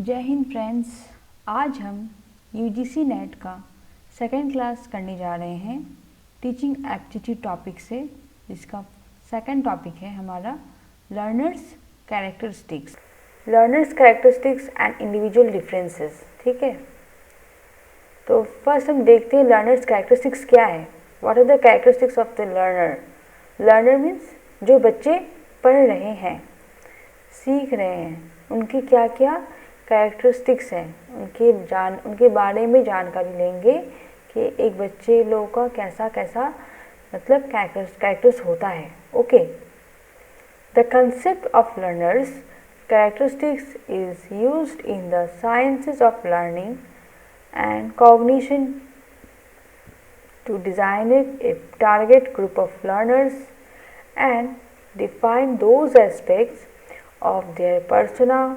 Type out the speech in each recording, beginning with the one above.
जय हिंद फ्रेंड्स। आज हम यूजीसी नेट का सेकंड क्लास करने जा रहे हैं टीचिंग एप्टीट्यूड टॉपिक से, जिसका सेकंड टॉपिक है हमारा learners characteristics and individual differences. ठीक है, तो फर्स्ट हम देखते हैं लर्नर्स कैरेक्टरिस्टिक्स क्या है। What are the characteristics of the learner. Learner means जो बच्चे पढ़ रहे हैं, सीख रहे हैं, उनकी क्या क्या कैरेक्टरिस्टिक्स हैं, उनके बारे में जानकारी लेंगे कि एक बच्चे लोगों का कैसा कैसा मतलब कैरेक्टर्स होता है। Okay, the concept of learners characteristics is used in the sciences of learning and cognition to designate a target group of learners and define those aspects of their persona,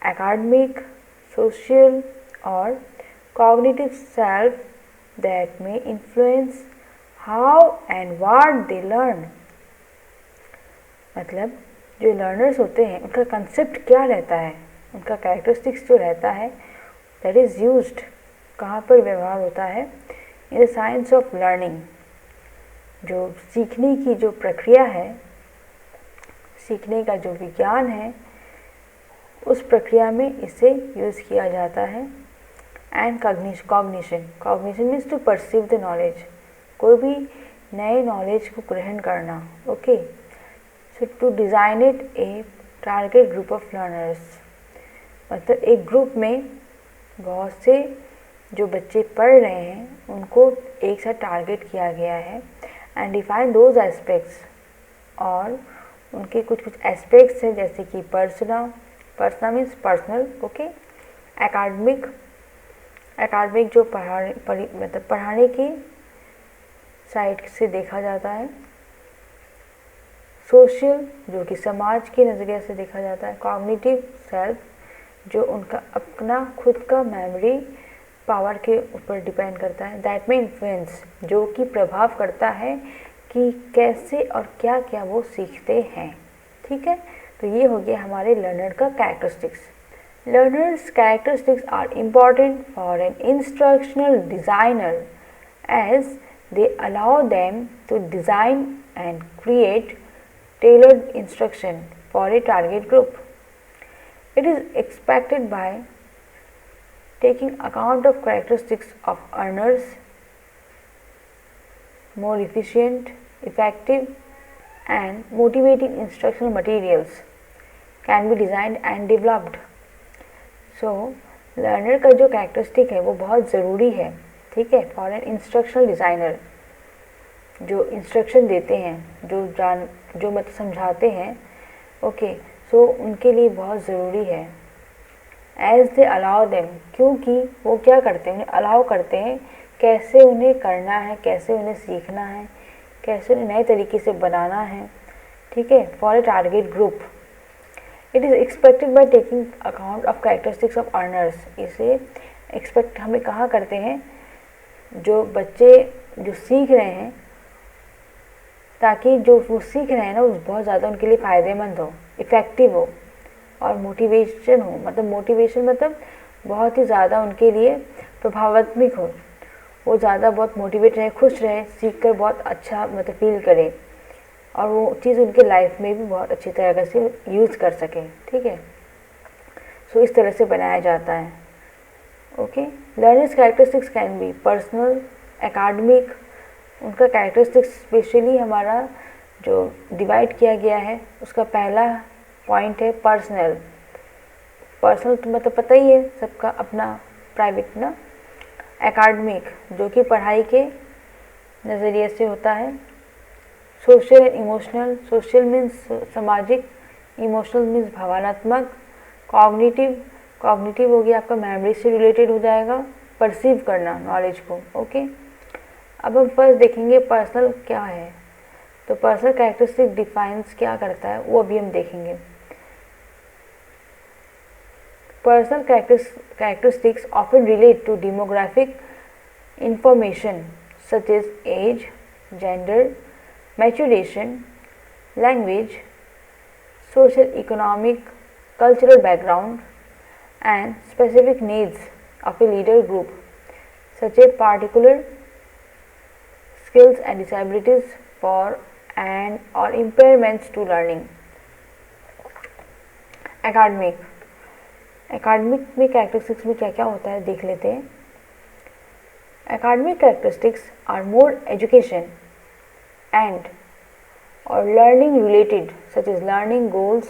academic, social or cognitive self that may influence how and what they learn। मतलब जो learners होते हैं उनका concept क्या रहता है, उनका characteristics जो रहता है दैट इज़ यूज्ड, कहाँ पर व्यवहार होता है in the science of learning. जो सीखने की जो प्रक्रिया है, सीखने का जो विज्ञान है, उस प्रक्रिया में इसे यूज़ किया जाता है। And cognition means to perceive the knowledge, कोई भी नए नॉलेज को ग्रहण करना। Okay, so to designate a target group of learners, मतलब एक ग्रुप में बहुत से जो बच्चे पढ़ रहे हैं उनको एक साथ टारगेट किया गया है। एंड डिफाइन दोज एस्पेक्ट्स, और उनके कुछ कुछ एस्पेक्ट्स हैं जैसे कि persona means personal. Okay, academic जो पढ़ाने की साइड से देखा जाता है। सोशल जो कि समाज के नज़रिए से देखा जाता है। कॉग्निटिव सेल्फ जो उनका अपना खुद का मेमोरी पावर के ऊपर डिपेंड करता है। दैट में इन्फ्लुएंस जो कि प्रभाव करता है कि कैसे और क्या क्या वो सीखते हैं। ठीक है, तो ये हो गया हमारे लर्नर का characteristics. Learners characteristics are important for an instructional designer as they allow them to design and create tailored instruction for a target group. It is expected by taking account of characteristics of earners, more efficient, effective and motivating instructional materials can be designed and developed। So learner का जो characteristic है वो बहुत ज़रूरी है। ठीक है, for an instructional designer, जो इंस्ट्रक्शन देते हैं, जो मतलब समझाते हैं। ओके, सो उनके लिए बहुत ज़रूरी है। एज दे अलाउ देम, क्योंकि वो क्या करते हैं, उन्हें अलाउ करते हैं कैसे उन्हें करना है, कैसे उन्हें सीखना है, कैसे उन्हें नए तरीके से बनाना है। ठीक है, for a target group. It is expected by taking account of characteristics of earners. इसे एक्सपेक्ट हमें कहाँ करते हैं, जो बच्चे जो सीख रहे हैं, ताकि जो वो सीख रहे हैं ना वो बहुत ज़्यादा उनके लिए फ़ायदेमंद हो, इफ़ेक्टिव हो और मोटिवेशन हो। मतलब मोटिवेशन मतलब बहुत ही ज़्यादा उनके लिए प्रभावात्मक हो, वो ज़्यादा बहुत मोटिवेट रहे, खुश रहे, सीख कर बहुत अच्छा मतलब फील करें और वो चीज़ उनके लाइफ में भी बहुत अच्छी तरह से यूज़ कर सकें। ठीक है, सो इस तरह से बनाया जाता है। Okay, learners characteristics can be personal, academic. उनका कैरेक्टरिस्टिक्स स्पेशली हमारा जो डिवाइड किया गया है उसका पहला पॉइंट है पर्सनल। तो मतलब पता ही है सबका अपना प्राइवेट ना। एकेडमिक जो कि पढ़ाई के नज़रिए से होता है। Social and emotional, social means सामाजिक, इमोशनल मीन्स भावनात्मक। कॉग्निटिव हो गया आपका मेमोरी से रिलेटेड हो जाएगा, परसीव करना नॉलेज को। ओके, अब हम फर्स्ट देखेंगे पर्सनल क्या है। तो पर्सनल कैरेक्टरिस्टिक डिफाइंस क्या करता है वो अभी हम देखेंगे। Personal characteristics often relate to demographic information such as age, gender, maturation, language, social, economic, cultural background and specific needs of a leader group, such as particular skills and disabilities for and or impairments to learning. Academic में characteristics में क्या क्या होता है देख लेते हैं. Academic characteristics are more education and or learning related, such as learning goals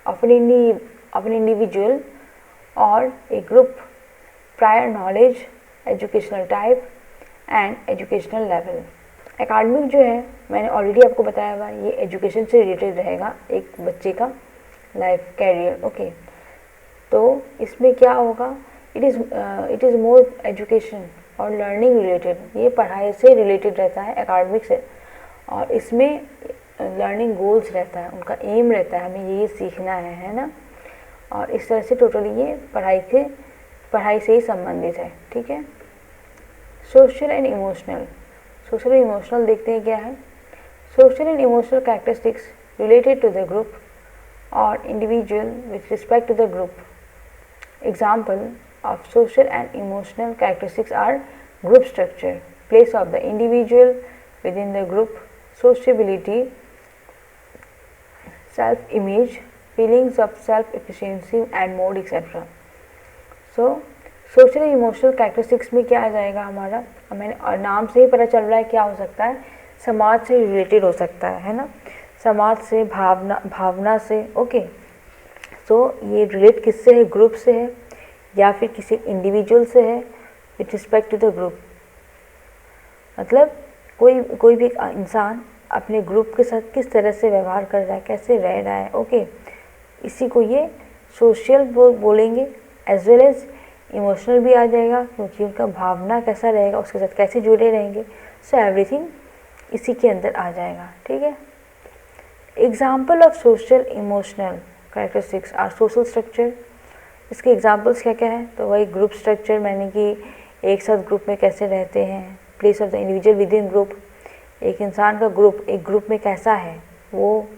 of an individual or a group, prior knowledge, educational type and educational level. Academic जो है मैंने ऑलरेडी आपको बताया हुआ, ये एजुकेशन से रिलेटेड रहेगा, एक बच्चे का लाइफ कैरियर. ओके, तो इसमें क्या होगा, इट इज़ मोर एजुकेशन और लर्निंग रिलेटेड, ये पढ़ाई से रिलेटेड रहता है एकेडमिक से. और इसमें लर्निंग गोल्स रहता है, उनका एम रहता है हमें ये सीखना है ना. और इस तरह से टोटली ये पढ़ाई से ही संबंधित है. ठीक है. सोशल एंड इमोशनल देखते हैं क्या है. Social and emotional characteristics related to the group और individual with respect to the group. Example of social and emotional characteristics are group structure, place of the individual within the group, sociability, self-image, feelings of self-efficiency and mode etc. So social emotional characteristics में क्या आ जाएगा हमारा, मैंने नाम से ही पता चल रहा है क्या हो सकता है, समाज से रिलेटेड हो सकता है ना, समाज से, भावना से. ओके, तो ये रिलेट किससे है, ग्रुप से है या फिर किसी इंडिविजुअल से है with respect to the group. मतलब कोई भी इंसान अपने ग्रुप के साथ किस तरह से व्यवहार कर रहा है, कैसे रह रहा है. ओके, इसी को ये सोशल बोलेंगे. एज वेल एज इमोशनल भी आ जाएगा, क्योंकि उनका भावना कैसा रहेगा, उसके साथ कैसे जुड़े रहेंगे. सो एवरीथिंग इसी के अंदर आ जाएगा. ठीक है. Example of social emotional characteristics are social structure. इसके एग्जाम्पल्स क्या क्या है, तो वही ग्रुप स्ट्रक्चर, मैंने कि एक साथ ग्रुप में कैसे रहते हैं. Place of the individual with in group, एक इंसान का ग्रुप एक ग्रुप में कैसा है वो.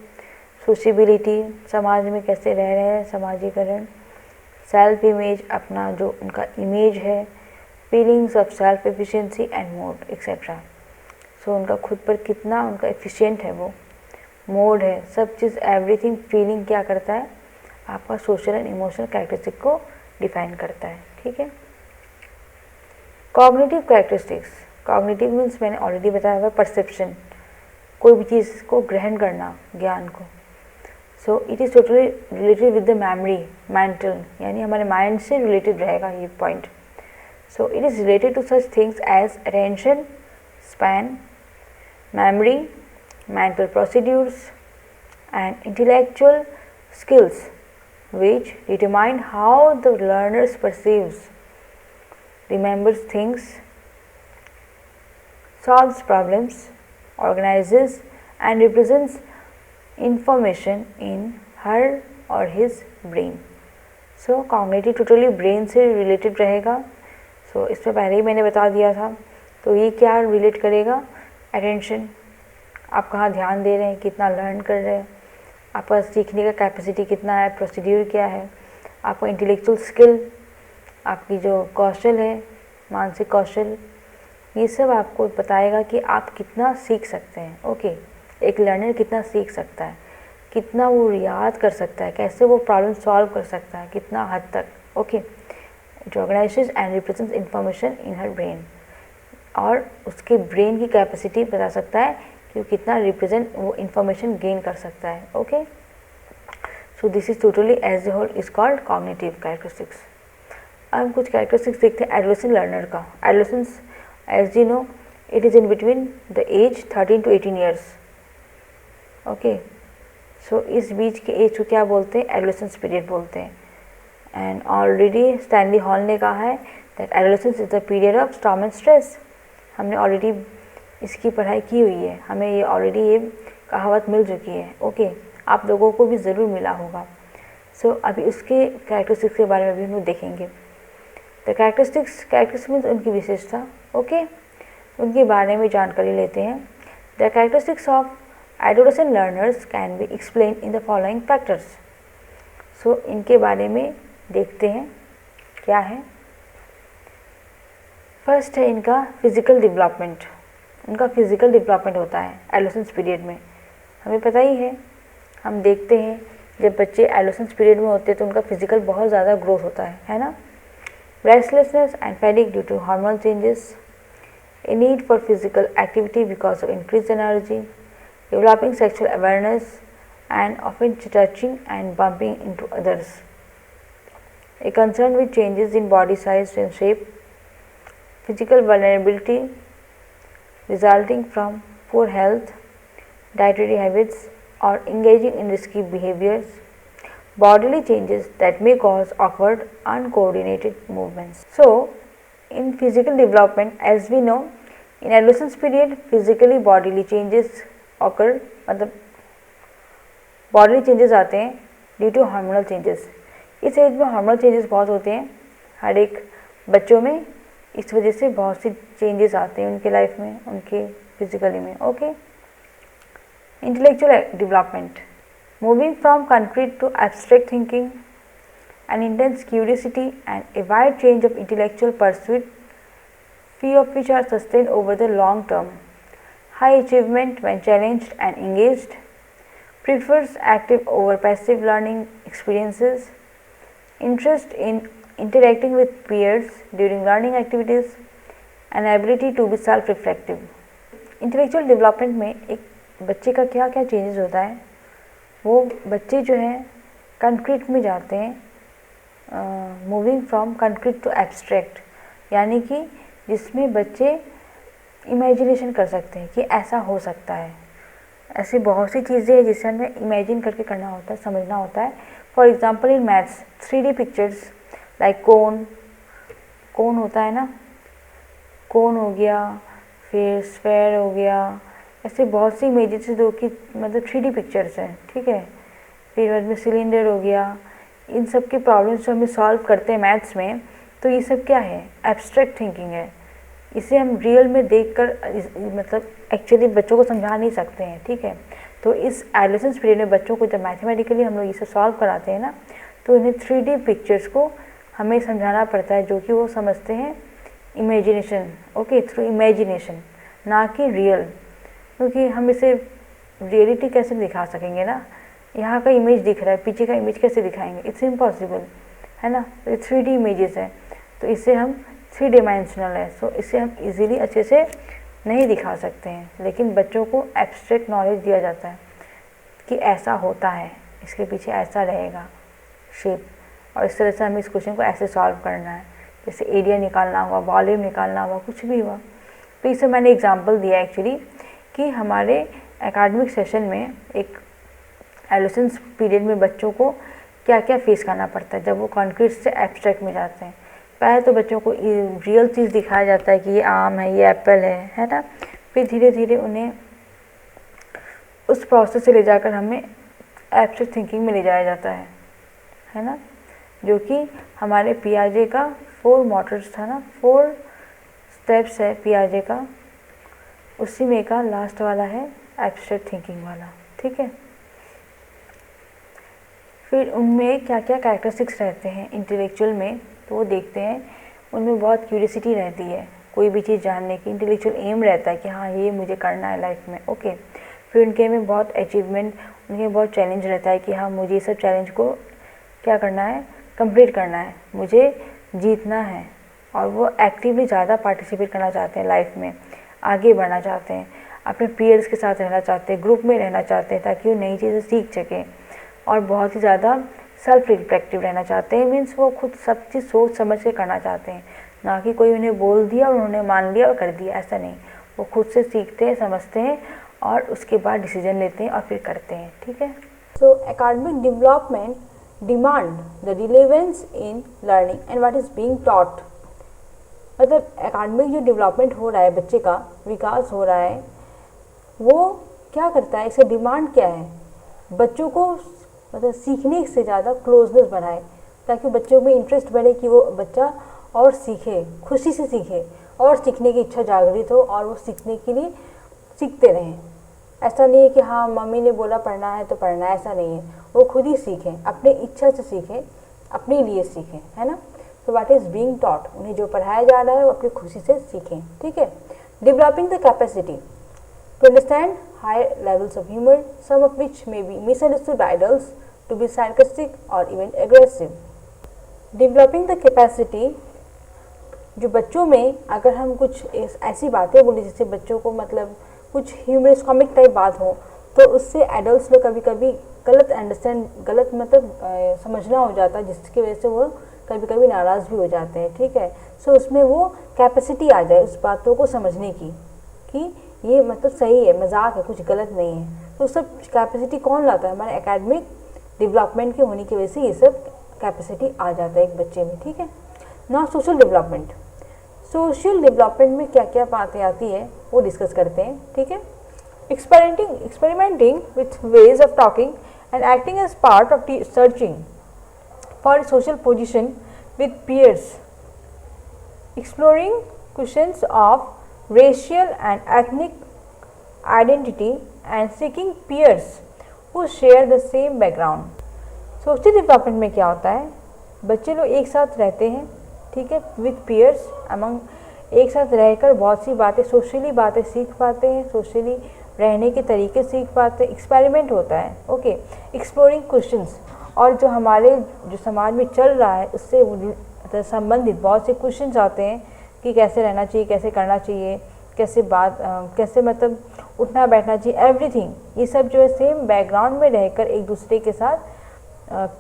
सोशबिलिटी, समाज में कैसे रह रहे हैं, समाजीकरण. सेल्फ इमेज, अपना जो उनका इमेज है. Feelings of self efficiency and mode etcetera. So उनका खुद पर कितना उनका एफिशिएंट है, वो मोड है, सब चीज़ एवरीथिंग. फीलिंग क्या करता है, आपका सोशल एंड इमोशनल कैरेक्टरिस्टिक को डिफाइन करता है. ठीक है. Cognitive characteristics. कॉग्निटिव मीन्स मैंने ऑलरेडी बताया हुआ, परसेप्शन, कोई भी चीज़ को ग्रहण करना, ज्ञान को. So it is totally related with the memory, mental, यानी हमारे माइंड से रिलेटेड रहेगा ये point. So it is related to such things as attention span, memory, mental procedures and intellectual skills which determine how the learner perceives, remembers things, solves problems, organizes and represents information in her or his brain. So cognitive totally brain से related रहेगा. So इसमें पहले ही मैंने बता दिया था. तो ये क्या रिलेट करेगा, अटेंशन, आप कहाँ ध्यान दे रहे हैं, कितना लर्न कर रहे हैं, आपका सीखने का कैपेसिटी कितना है, प्रोसीड्यूर क्या है, आपका इंटेलेक्चुअल स्किल, आपकी जो कौशल है, मानसिक कौशल, ये सब आपको बताएगा कि आप कितना सीख सकते हैं. ओके, एक लर्नर कितना सीख सकता है, कितना वो याद कर सकता है, कैसे वो प्रॉब्लम सॉल्व कर सकता है, कितना हद तक. Okay, it organises and represents information in her brain, और उसके ब्रेन की कैपेसिटी बता सकता है कि वो कितना रिप्रेजेंट वो इंफॉर्मेशन गेन कर सकता है. Okay, so this is totally as a whole is called cognitive characteristics. अब हम कुछ कैरेक्टरिस्टिक्स देखते हैं एडोलेसेंट लर्नर का. Adolescence, as you know, it is in between the age 13 to 18 years. Okay, so इस बीच के एज को क्या बोलते हैं, एडोलेसेंस पीरियड बोलते हैं. एंड ऑलरेडी स्टैनली हॉल ने कहा है that adolescence is the period of storm and stress. हमने ऑलरेडी इसकी पढ़ाई की हुई है, हमें ये ऑलरेडी ये कहावत मिल चुकी है. ओके, आप लोगों को भी ज़रूर मिला होगा. सो अभी उसके कैरेक्टरिस्टिक्स के बारे में भी हम लोग देखेंगे. द कैरेक्टरिस्टिक्स मीन्स उनकी विशेषता. ओके, उनके बारे में जानकारी लेते हैं. The characteristics of adolescent learners can be explain in the following factors. So इनके बारे में देखते हैं क्या है? फर्स्ट है इनका फिज़िकल डेवलपमेंट। उनका फिज़िकल डेवलपमेंट होता है एडोलेसेंस पीरियड में। हमें पता ही है, हम देखते हैं जब बच्चे एडोलेसेंस पीरियड में होते हैं तो उनका फिज़िकल बहुत ज़्यादा ग्रोथ होता है ना। Restlessness and fatigue due to hormonal changes, a need for physical activity because of increased energy, developing sexual awareness, and often touching and bumping into others. A concern with changes in body size and shape, physical vulnerability resulting from poor health, dietary habits, or engaging in risky behaviors, bodily changes that may cause awkward, uncoordinated movements. So, in physical development, as we know, in adolescence period physically bodily changes occur, मतलब bodily changes आते हैं due to hormonal changes. इस as में hormonal changes बहुत होते हैं हर एक बच्चों में, इस वजह से बहुत सी चेंजेस आते हैं उनके लाइफ में, उनके फिजिकली में। Okay, intellectual development, moving from concrete to abstract thinking, an intense curiosity and a wide range of intellectual pursuit, few of which are sustained over the long term. High achievement when challenged and engaged, prefers active over passive learning experiences, interest in interacting with peers during learning activities, and ability to be self-reflective. Intellectual development में एक बच्चे का क्या क्या changes होता है, वो बच्चे जो हैं कंक्रीट में जाते हैं, moving from concrete to abstract, यानी कि जिसमें बच्चे इमेजिनेशन कर सकते हैं कि ऐसा हो सकता है। ऐसी बहुत सी चीज़ें हैं जिसे हमें इमेजिन करके करना होता है, समझना होता है। For example in maths 3D pictures like cone होता है ना, कोन हो गया, फिर स्फेयर हो गया, ऐसे बहुत सी इमेजेस जो कि मतलब 3D पिक्चर्स हैं, ठीक है। फिर में सिलेंडर हो गया, इन सब के प्रॉब्लम्स जो हमें सॉल्व करते हैं मैथ्स में, तो ये सब क्या है, एब्स्ट्रैक्ट थिंकिंग है। इसे हम रियल में देखकर मतलब एक्चुअली बच्चों को समझा नहीं सकते हैं, ठीक है। तो इस एडोलेसेंस पीरियड में बच्चों को जब मैथमेटिकली हम लोग इसे सॉल्व कराते हैं ना, तो इन्हें 3D पिक्चर्स को हमें समझाना पड़ता है, जो कि वो समझते हैं इमेजिनेशन, ओके, थ्रू इमेजिनेशन, ना कि रियल, क्योंकि हम इसे रियलिटी कैसे दिखा सकेंगे ना, यहाँ का इमेज दिख रहा है, पीछे का इमेज कैसे दिखाएंगे, इट्स इम्पॉसिबल, है ना। तो ये 3D इमेजेस है, तो इसे हम 3 डायमेंशनल है, सो इसे हम इजीली अच्छे से नहीं दिखा सकते हैं, लेकिन बच्चों को एब्स्ट्रैक्ट नॉलेज दिया जाता है कि ऐसा होता है, इसके पीछे ऐसा रहेगा शेप, और इस तरह से हमें इस क्वेश्चन को ऐसे सॉल्व करना है, जैसे एरिया निकालना हुआ, वॉल्यूम निकालना हुआ, कुछ भी हुआ। तो इसे मैंने एग्जाम्पल दिया एक्चुअली कि हमारे एकेडमिक सेशन में एक एडोलेसेंस पीरियड में बच्चों को क्या क्या फेस करना पड़ता है जब वो कॉन्क्रीट से एब्स्ट्रैक्ट में जाते हैं। पहले तो बच्चों को रियल चीज़ दिखाया जाता है कि ये आम है, ये एप्पल है ना। फिर धीरे धीरे उन्हें उस प्रोसेस से ले जाकर हमें एब्स्ट्रैक्ट थिंकिंग में ले जाया जाता है ना, जो कि हमारे पियाजे का 4 मोटर्स था ना, 4 स्टेप्स है पियाजे का, उसी में का लास्ट वाला है एब्स्ट्रैक्ट थिंकिंग वाला, ठीक है। फिर उनमें क्या क्या कैरेक्टरिस्टिक्स रहते हैं इंटेलेक्चुअल में, तो वो देखते हैं। उनमें बहुत क्यूरियोसिटी रहती है कोई भी चीज़ जानने की, इंटेलेक्चुअल एम रहता है कि हाँ ये मुझे करना है लाइफ में, ओके। फिर उनके में बहुत अचीवमेंट, उनके बहुत चैलेंज रहता है कि हाँ मुझे ये सब चैलेंज को क्या करना है, कंप्लीट करना है, मुझे जीतना है, और वो एक्टिवली ज़्यादा पार्टिसिपेट करना चाहते हैं लाइफ में, आगे बढ़ना चाहते हैं, अपने पीयर्स के साथ रहना चाहते हैं, ग्रुप में रहना चाहते हैं ताकि वो नई चीज़ें सीख सकें, और बहुत ही ज़्यादा सेल्फ रिफ्लेक्टिव रहना चाहते हैं। मीन्स वो खुद सब चीज़ सोच समझ के करना चाहते हैं, ना कि कोई उन्हें बोल दिया और उन्होंने मान लिया और कर दिया, ऐसा नहीं। वो खुद से सीखते हैं, समझते हैं, और उसके बाद डिसीजन लेते हैं और फिर करते हैं, ठीक है। So academic development demand the relevance in learning and what is being taught. मतलब एकेडमिक जो डेवलपमेंट हो रहा है, बच्चे का विकास हो रहा है, वो क्या करता है, इसका डिमांड क्या है, बच्चों को मतलब सीखने से ज़्यादा क्लोजनेस बढ़ाए, ताकि बच्चों में इंटरेस्ट बढ़े कि वो बच्चा और सीखे, खुशी से सीखे, और सीखने की इच्छा जागृत हो, और वो सीखने के लिए सीखते रहें। ऐसा नहीं है कि हाँ मम्मी ने बोला पढ़ना है तो पढ़ना है, ऐसा नहीं है। वो खुद ही सीखें, अपने इच्छा से सीखें, अपने लिए सीखें, है ना। तो व्हाट इज़ बीइंग टॉट, उन्हें जो पढ़ाया जा रहा है वो अपनी खुशी से सीखें, ठीक है। Developing the capacity to understand higher levels of humour, some of which may be misunderstood by adults to be sarcastic और even aggressive. Developing the capacity, जो बच्चों में अगर हम कुछ ऐसी बातें बोले जिससे बच्चों को मतलब कुछ ह्यूमरस कॉमिक टाइप बात हो, तो उससे एडल्ट्स लोग कभी कभी गलत मतलब समझना हो जाता है, जिसकी वजह से वो कभी कभी नाराज़ भी हो जाते हैं, ठीक है। सो उसमें वो कैपेसिटी आ जाए उस बातों को समझने की कि ये मतलब सही है, मजाक है, कुछ गलत नहीं है। तो सब कैपेसिटी कौन लाता है? हमारे एकेडमिक डेवलपमेंट की होने की वजह से ये सब कैपेसिटी आ जाता है एक बच्चे में, ठीक है। ना सोशल डेवलपमेंट, सोशल डेवलपमेंट में क्या क्या बातें आती है वो डिस्कस करते हैं, ठीक है। Experimenting with ways of talking and acting as part of searching for social position with peers, exploring questions of racial and ethnic identity and seeking peers who share the same background. Social development में क्या होता है, बच्चे लोग एक साथ रहते हैं, ठीक है, विथ पीयर्स अमंग, एक साथ रहकर बहुत सी बातें, सोशली बातें सीख पाते हैं, सोशली रहने के तरीके सीख पाते हैं, एक्सपेरिमेंट होता है, ओके। एक्सप्लोरिंग क्वेश्चंस, और जो हमारे जो समाज में चल रहा है उससे संबंधित बहुत से क्वेश्चंस आते हैं कि कैसे रहना चाहिए, कैसे करना चाहिए, कैसे मतलब उठना बैठना चाहिए, एवरीथिंग, ये सब जो है सेम बैकग्राउंड में रहकर एक दूसरे के साथ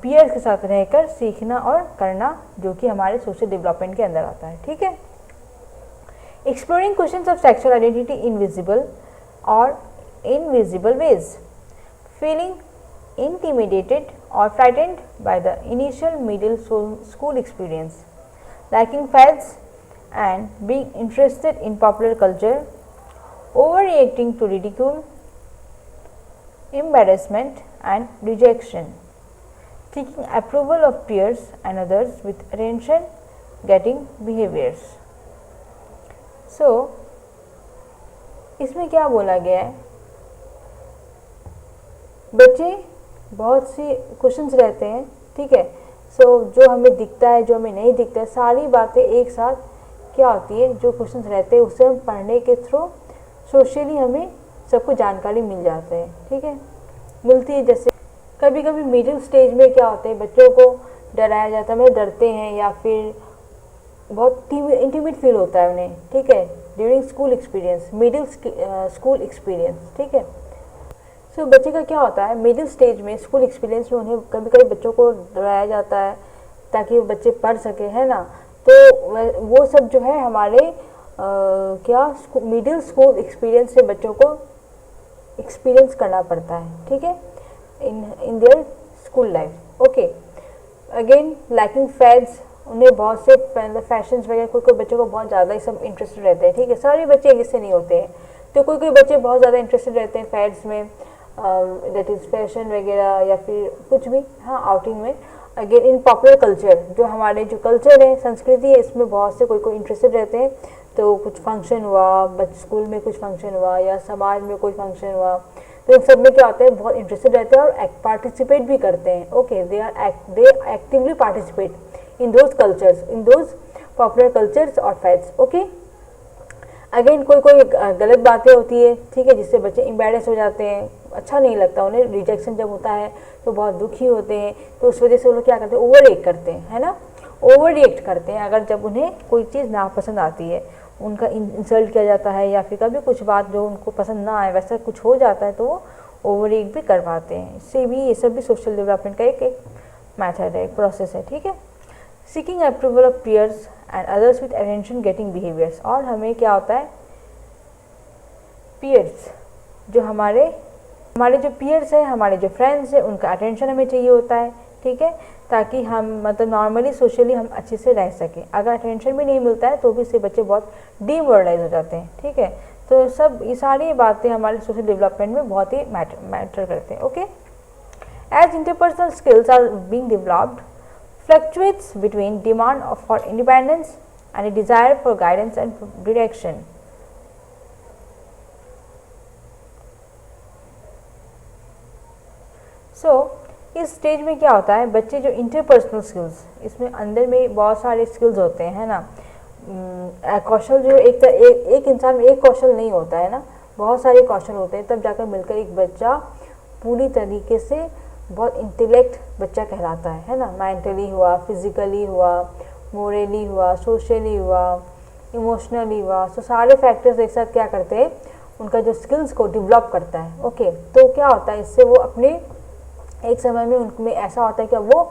पीयर्स के साथ रहकर सीखना और करना, जो कि हमारे सोशल डेवलपमेंट के अंदर आता है, ठीक है। Exploring questions of sexual identity in visible और invisible ways, feeling intimidated or frightened by the initial middle school experience, liking fads and being interested in popular culture, overreacting to ridicule, embarrassment and rejection, seeking approval of peers and others with attention getting behaviors. So इसमें क्या बोला गया है, बच्चे बहुत सी questions रहते हैं, ठीक है। सो जो हमें दिखता है, जो हमें नहीं दिखता है, सारी बातें एक साथ क्या होती है, जो क्वेश्चंस रहते हैं उससे हम पढ़ने के थ्रू सोशली हमें सबको जानकारी मिल जाते हैं, ठीक है, मिलती है। जैसे कभी कभी मिडिल स्टेज में क्या होता है, बच्चों को डराया जाता है, मतलब डरते हैं या फिर बहुत इंटीमेट फील होता है उन्हें, ठीक है, during school experience, middle school experience, ठीक है। सो बच्चे का क्या होता है, मिडिल स्टेज में स्कूल एक्सपीरियंस में उन्हें कभी कभी बच्चों को डराया जाता है ताकि बच्चे पढ़ सके, है ना। तो वो सब जो है हमारे क्या मिडिल स्कूल एक्सपीरियंस से बच्चों को एक्सपीरियंस करना पड़ता है, ठीक है, in their school life, okay. Again liking fads, उन्हें बहुत से फैशंस वगैरह, कोई बच्चों को बहुत ज़्यादा ही सब इंटरेस्टेड रहते हैं, ठीक है, सारे बच्चे एक जैसे नहीं होते हैं, तो कोई बच्चे बहुत ज़्यादा इंटरेस्टेड रहते हैं फैड्स में, दैट इज़ फैशन वगैरह या फिर कुछ भी, हाँ, आउटिंग में। अगेन इन पॉपुलर कल्चर, जो हमारे जो कल्चर है, संस्कृति है, इसमें बहुत से कोई इंटरेस्टेड रहते हैं। तो कुछ फंक्शन हुआ, स्कूल में कुछ फंक्शन हुआ या समाज में कोई फंक्शन हुआ, तो इन सब में क्या होता है, बहुत इंटरेस्टेड रहते हैं और पार्टिसिपेट भी करते हैं, okay. They actively participate in those cultures, in those popular cultures और फैड्स, ओके। अगेन कोई गलत बातें होती है, ठीक है, जिससे बच्चे एम्बैरेस हो जाते हैं, अच्छा नहीं लगता उन्हें, रिजेक्शन जब होता है तो बहुत दुखी होते हैं, तो उस वजह से वो लोग क्या करते हैं, ओवर रिएक्ट करते हैं, है ना, ओवर रिएक्ट करते हैं। अगर जब उन्हें कोई चीज़ नापसंद आती है, उनका इंसल्ट किया जाता है या फिर कभी कुछ बात जो उनको पसंद ना आए वैसा कुछ हो जाता है, तो वो ओवर रिएक्ट भी कर पाते हैं। इससे भी ये सब भी सोशल डेवलपमेंट का एक मैथड है, एक प्रोसेस है, ठीक है। Seeking approval of peers and others with attention getting behaviours, और हमें क्या होता है, पीयर्स, जो हमारे जो पीयर्स है, हमारे जो फ्रेंड्स हैं, उनका अटेंशन हमें चाहिए होता है, ठीक है, ताकि हम मतलब नॉर्मली सोशली हम अच्छे से रह सकें। अगर अटेंशन भी नहीं मिलता है तो भी इससे बच्चे बहुत डिमोरलाइज हो जाते हैं, ठीक है। तो सब ये सारी बातें हमारे सोशल डेवलपमेंट में बहुत ही मैटर करते हैं, okay. As interpersonal skills are being developed, fluctuates between demand for independence and a desire for guidance and direction. So इस स्टेज में क्या होता है, बच्चे जो इंटरपर्सनल स्किल्स, इसमें अंदर में बहुत सारे स्किल्स होते हैं, है ना। कौशल जो एक इंसान में एक कौशल नहीं होता है ना, बहुत सारे कौशल होते हैं, तब जाकर मिलकर एक बच्चा पूरी तरीके से बहुत इंटेलेक्ट बच्चा कहलाता है ना। मेंटली हुआ, फिजिकली हुआ, मोरली हुआ, सोशली हुआ, इमोशनली हुआ, तो सारे फैक्टर्स एक साथ क्या करते हैं, उनका जो स्किल्स को डेवलप करता है। ओके, तो क्या होता है इससे, वो अपने एक समय में उनमें ऐसा होता है कि वो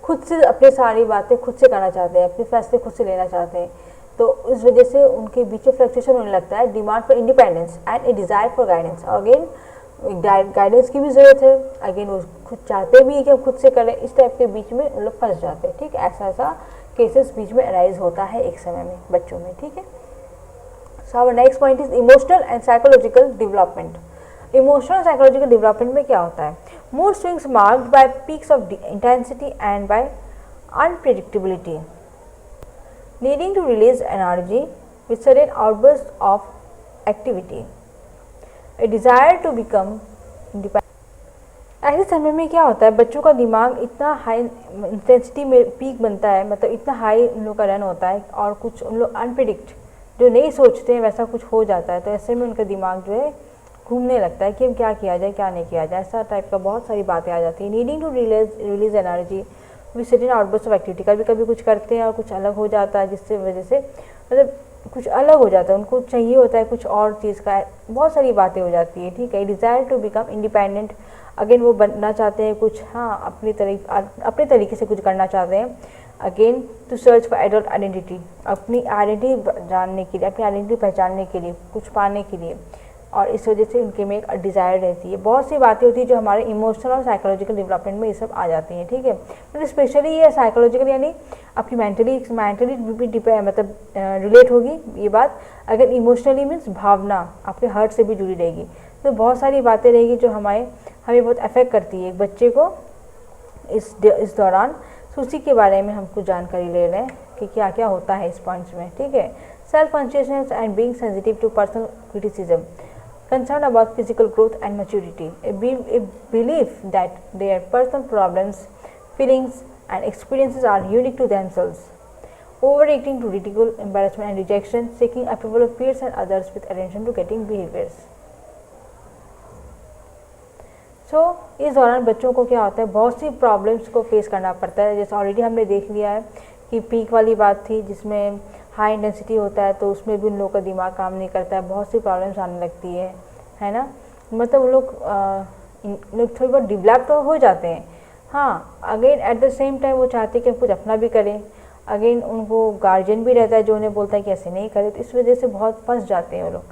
खुद से अपनी सारी बातें खुद से करना चाहते हैं, अपने फैसले खुद से लेना चाहते हैं। तो इस वजह से उनके बीच में फ्लक्चुएशन होने लगता है, demand for independence and A desire for guidance. Again guidance की भी ज़रूरत है, अगेन वो खुद चाहते भी है कि हम खुद से करें, इस टाइप के बीच में उन लोग फंस जाते हैं। ठीक, ऐसा केसेस बीच में अराइज होता है एक समय में बच्चों में। ठीक है, so our next point is emotional and psychological development. Emotional psychological development में क्या होता है, mood swings marked by peaks of intensity and by unpredictability, needing to release energy with sudden outburst of activity, a desire to become independent. ऐसे समय में क्या होता है, बच्चों का दिमाग इतना हाई इंटेंसिटी में पीक बनता है, मतलब इतना हाई उन लोग का रन होता है, और कुछ उन लोग अनप्रिडिक्ट जो नहीं सोचते हैं वैसा कुछ हो जाता है। तो ऐसे में उनका दिमाग जो है घूमने लगता है कि हम क्या किया जाए क्या नहीं किया जाए, ऐसा टाइप का बहुत सारी बातें आ जाती हैं। Needing to release energy with sudden outburst of activity, कभी कभी कुछ करते हैं और कुछ अलग हो जाता है, जिससे वजह से मतलब कुछ अलग हो जाता है, उनको चाहिए होता है कुछ और चीज़ का, बहुत सारी बातें हो जाती है। ठीक है, desire to become independent, again वो बनना चाहते हैं कुछ, हाँ अपने तरीके से कुछ करना चाहते हैं। Again to search for adult identity, अपनी आइडेंटिटी जानने के लिए, अपनी आइडेंटिटी पहचानने के लिए, कुछ पाने के लिए, और इस वजह से उनके में एक डिज़ायर रहती है। बहुत सी बातें होती है जो हमारे इमोशनल और साइकोलॉजिकल डेवलपमेंट में ये सब आ जाती हैं। ठीक है, मतलब स्पेशली ये साइकोलॉजिकल यानी आपकी मेंटली भी मतलब रिलेट होगी ये बात। अगर इमोशनली मीन्स भावना आपके हार्ट से भी जुड़ी रहेगी, तो बहुत सारी बातें रहेगी जो हमें बहुत अफेक्ट करती है एक बच्चे को इस दौरान। तो उसी के बारे में हम कुछ जानकारी ले रहे हैं कि क्या क्या होता है इस पॉइंट्स में। ठीक है, self consciousness and being sensitive to personal criticism, concerned about physical growth and maturity, a belief that their personal problems, feelings and experiences are unique to themselves, overreacting to ridicule, embarrassment and rejection, seeking approval of peers and others with attention to getting behaviors. So, इस दौरान बच्चों को क्या होता है, बहुत सी problems को face करना पड़ता है। जैसे ऑलरेडी हमने देख लिया है कि पीक वाली बात थी जिसमें हाई इंटेंसिटी होता है, तो उसमें भी उन लोगों का दिमाग काम नहीं करता है, बहुत सी प्रॉब्लम्स आने लगती है ना। मतलब वो लोग थोड़ी बहुत डेवलप तो हो जाते हैं, हाँ। Again eight the same time वो चाहते हैं कि हम कुछ अपना भी करें। अगेन उनको गार्जियन भी रहता है जो उन्हें बोलता है कि ऐसे नहीं करें, तो इस वजह से बहुत फंस जाते हैं वो लोग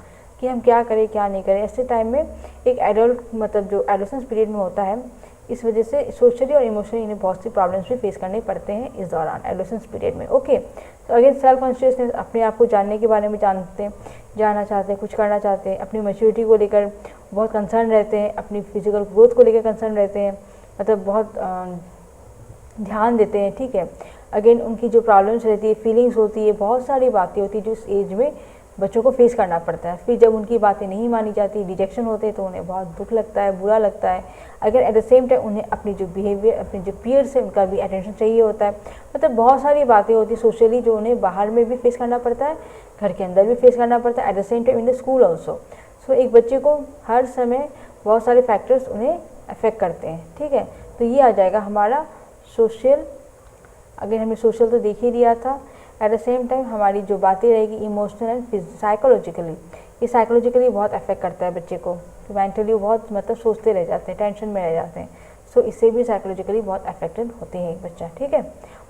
कि हम क्या करें क्या नहीं करें। ऐसे टाइम में एक एडल्ट मतलब जो एडोलेसेंस पीरियड में होता है, इस वजह से सोशली और इमोशनली इन्हें बहुत सी प्रॉब्लम्स भी फेस करने पड़ते हैं इस दौरान एडोलेसेंस पीरियड में। ओके, तो अगेन सेल्फ कॉन्शियसनेस, अपने आप को जानने के बारे में जानना चाहते हैं, कुछ करना चाहते हैं, अपनी मैच्योरिटी को लेकर बहुत कंसर्न रहते हैं, अपनी फिजिकल ग्रोथ को लेकर कंसर्न रहते हैं, मतलब बहुत ध्यान देते हैं। ठीक है, अगेन उनकी जो प्रॉब्लम्स रहती है, फीलिंग्स होती है, बहुत सारी बातें होती है जो इस एज में बच्चों को फेस करना पड़ता है। फिर जब उनकी बातें नहीं मानी जाती, रिजेक्शन होते हैं, तो उन्हें बहुत दुख लगता है, बुरा लगता है। अगर एट द सेम टाइम उन्हें अपनी जो बिहेवियर, अपने जो पीयर्स है उनका भी अटेंशन चाहिए होता है। मतलब बहुत सारी बातें होती है सोशली जो उन्हें बाहर में भी फेस करना पड़ता है, घर के अंदर भी फेस करना पड़ता है, at the same time in the school also. So एक बच्चे को हर समय बहुत सारे फैक्टर्स उन्हें अफेक्ट करते हैं। ठीक है, तो ये आ जाएगा हमारा सोशल। अगर हमने सोशल तो देख ही दिया था, एट द सेम टाइम हमारी जो बातें रहेगी इमोशनल एंड साइकोलॉजिकली, ये साइकोलॉजिकली बहुत अफेक्ट करता है बच्चे को, तो मेंटली बहुत मतलब सोचते रह जाते हैं, टेंशन में रह जाते हैं। सो इससे भी साइकोलॉजिकली बहुत अफेक्टेड होते हैं एक बच्चा। ठीक है,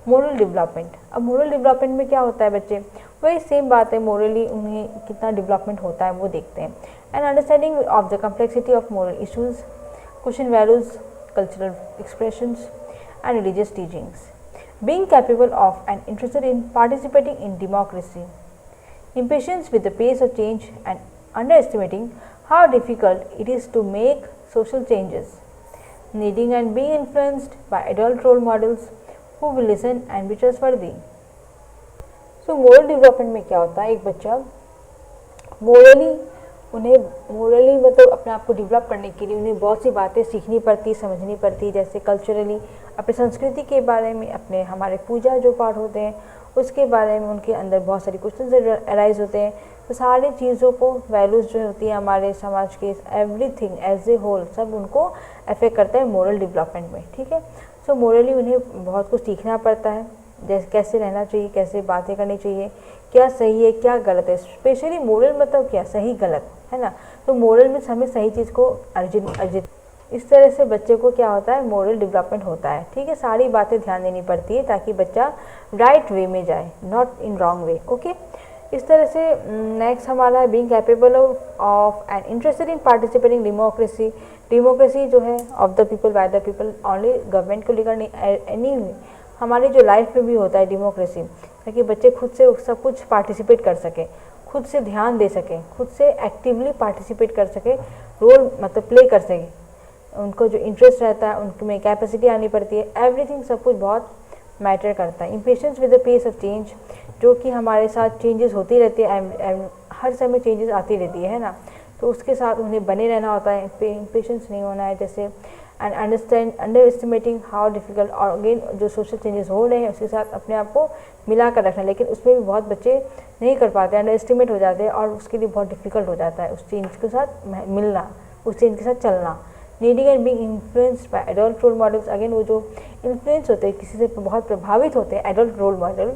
मोरल डेवलपमेंट। अब मोरल डेवलपमेंट में क्या होता है, बच्चे वही सेम बात है, मोरली उन्हें कितना डेवलपमेंट होता है वो देखते हैं। And understanding of the complexity of moral issues, question values, cultural expressions and religious teachings, being capable of and interested in participating in democracy, impatience with the pace of change and underestimating how difficult it is to make social changes, needing and being influenced by adult role models who will listen and be trustworthy. So moral development में क्या होता है, एक बच्चा morally उन्हें मोरली मतलब अपने आप को डेवलप करने के लिए उन्हें बहुत सी बातें सीखनी पड़ती, समझनी पड़ती, जैसे कल्चरली अपनी संस्कृति के बारे में, अपने हमारे पूजा जो पाठ होते हैं उसके बारे में उनके अंदर बहुत सारी क्वेश्चन अराइज होते हैं। तो सारी चीज़ों को, वैल्यूज़ जो होती है हमारे समाज के, एवरीथिंग एज ए होल सब उनको अफेक्ट करता है मोरल डेवलपमेंट में, ठीक है। सो मोरली उन्हें बहुत कुछ सीखना पड़ता है, जैसे कैसे रहना चाहिए, कैसे बातें करनी चाहिए, क्या सही है क्या गलत है। स्पेशली मोरल मतलब क्या, सही गलत, है ना। तो मोरल में हमें सही चीज़ को अर्जित इस तरह से बच्चे को क्या होता है, मोरल डेवलपमेंट होता है, ठीक है। सारी बातें ध्यान देनी पड़ती है ताकि बच्चा राइट वे में जाए, not in wrong way, okay. इस तरह से नेक्स्ट हमारा है being capable of and interested in participating democracy. Democracy जो है of the people by the people, only government को लेकर नहीं, एनी हमारी जो लाइफ में भी होता है डेमोक्रेसी, ताकि बच्चे खुद से सब कुछ पार्टिसिपेट कर सकें, खुद से ध्यान दे सकें, खुद से एक्टिवली पार्टिसिपेट कर सकें, रोल मतलब प्ले कर सकें। उनको जो इंटरेस्ट रहता है उनमें कैपेसिटी आनी पड़ती है, एवरीथिंग सब कुछ बहुत मैटर करता है। Impatience with the pace of change, जो कि हमारे साथ चेंजेस होती रहती है, हर समय चेंजेस आती रहती है ना, तो उसके साथ उन्हें बने रहना होता है, इम्पेशेंस नहीं होना है। जैसे and under estimating how difficult, और अगेन जो सोशल चेंजेस हो रहे हैं उसके साथ अपने आप को मिला कर रखना, लेकिन उसमें भी बहुत बच्चे नहीं कर पाते, अंडर एस्टिमेट हो जाते हैं और उसके लिए बहुत डिफिकल्ट हो जाता है उस चेंज के साथ मिलना, उस चेंज के साथ चलना। Needing and being influenced by adult role models, again वो जो इन्फ्लुएंस होते हैं, किसी से बहुत प्रभावित होते हैं, एडल्ट रोल मॉडल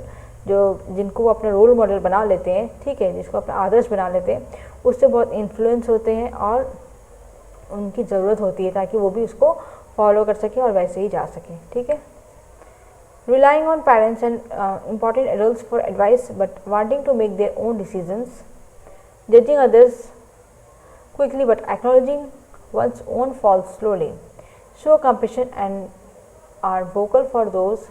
जो जिनको वो अपना रोल मॉडल बना लेते हैं, ठीक है, जिसको अपना आदर्श बना लेते हैं, उससे बहुत इन्फ्लुएंस होते हैं और उनकी ज़रूरत होती है ताकि वो भी उसको फॉलो कर सके और वैसे ही जा सके, ठीक है। Relying on parents and important adults for advice but wanting to make their own decisions, judging others quickly but acknowledging one's own faults slowly, show compassion and are vocal for those.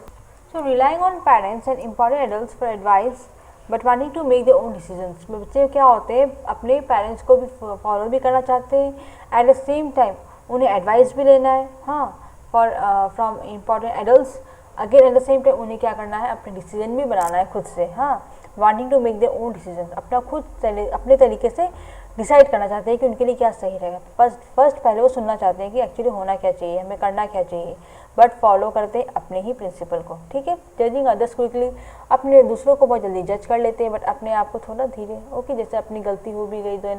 So relying on parents and important adults for advice but wanting to make their own decisions, बच्चे क्या होते हैं अपने parents को भी follow भी करना चाहते हैं, एट द सेम टाइम उन्हें एडवाइस भी लेना है, हाँ, for from important adults, again eight the same time उन्हें क्या करना है, अपने डिसीजन भी बनाना है खुद से, हाँ, wanting to make their own decision, अपना खुद अपने तरीके से डिसाइड करना चाहते हैं कि उनके लिए क्या सही रहेगा। फर्स्ट पहले वो सुनना चाहते हैं कि एक्चुअली होना क्या चाहिए, हमें करना क्या चाहिए, बट फॉलो करते हैं अपने ही प्रिंसिपल को, ठीक है। जजिंग अदर्स क्विकली, अपने दूसरों को बहुत जल्दी जज कर लेते हैं, बट अपने आप को थोड़ा धीरे, ओके, जैसे अपनी गलती हो भी गई तो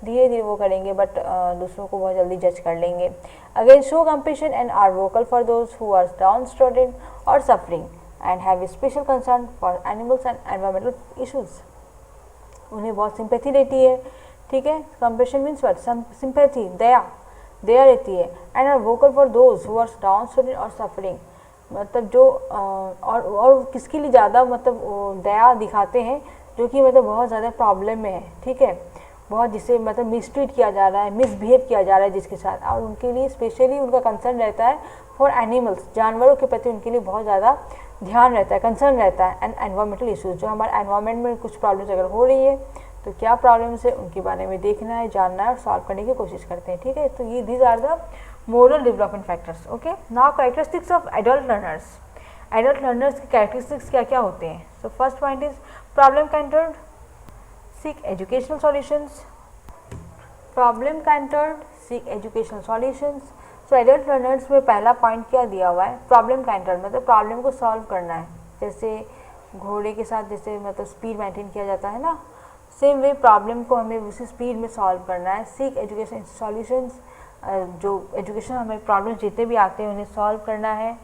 धीरे धीरे वो करेंगे, बट दूसरों को बहुत जल्दी जज कर लेंगे। Again show compassion and are vocal for those who are downtrodden और suffering and have special concern for animals and environmental issues, उन्हें बहुत सिंपैथी रहती है, ठीक है। कंपेशन मीन्स व्हाट, सिंपैथी, दया रहती है, and are vocal for those who are downtrodden और सफरिंग, मतलब जो और किसके लिए ज़्यादा मतलब दया दिखाते हैं, जो कि मतलब बहुत ज़्यादा प्रॉब्लम में है, ठीक है, बहुत जिसे मतलब मिसट्रीट किया जा रहा है, मिसबिहेव किया जा रहा है जिसके साथ, और उनके लिए स्पेशली उनका कंसर्न रहता है फॉर एनिमल्स, जानवरों के प्रति उनके लिए बहुत ज़्यादा ध्यान रहता है, कंसर्न रहता है, एंड एनवायरमेंटल इशूज़, जो हमारे एनवायरमेंट में कुछ प्रॉब्लम्स अगर हो रही है तो क्या प्रॉब्लम्स है उनके बारे में देखना है, जानना है और सॉल्व करने की कोशिश करते हैं, ठीक है। तो ये these are the moral development factors, okay. Now characteristics of adult learners, adult learners के कैरेक्टरिस्टिक्स क्या क्या होते हैं। So first point is problem countered, seek educational solutions, problem countered, seek educational solutions. So adult learners में पहला point क्या दिया हुआ है, प्रॉब्लम काउंटर्ड, मतलब प्रॉब्लम को सॉल्व करना है, जैसे घोड़े के साथ जैसे मतलब स्पीड मेंटेन किया जाता है ना, सेम वे प्रॉब्लम को हमें उसी स्पीड में सॉल्व करना है। सीक एजुकेशन सॉल्यूशंस, जो एजुकेशन हमें प्रॉब्लम जितने भी आते हैं उन्हें सॉल्व करना है।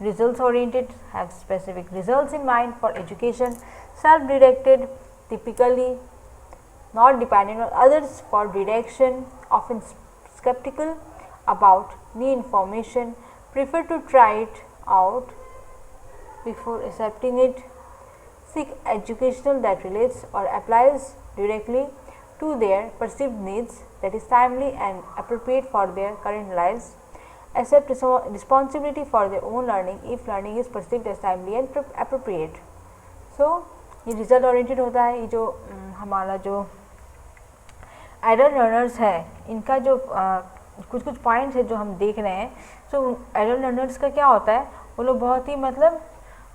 Results oriented, have specific results in mind for education. Self directed, typically not dependent on others for direction, often skeptical about new information, prefer to try it out before accepting it. Seek educational that relates or applies directly to their perceived needs, that is timely and appropriate for their current lives. Accept responsibility for their own learning if learning is perceived as timely and appropriate. So ये result oriented होता है। ये जो हमारा जो adult learners है इनका जो कुछ पॉइंट्स है जो हम देख रहे हैं। सो एडल्ट लर्नर्स का क्या होता है, वो लोग बहुत ही मतलब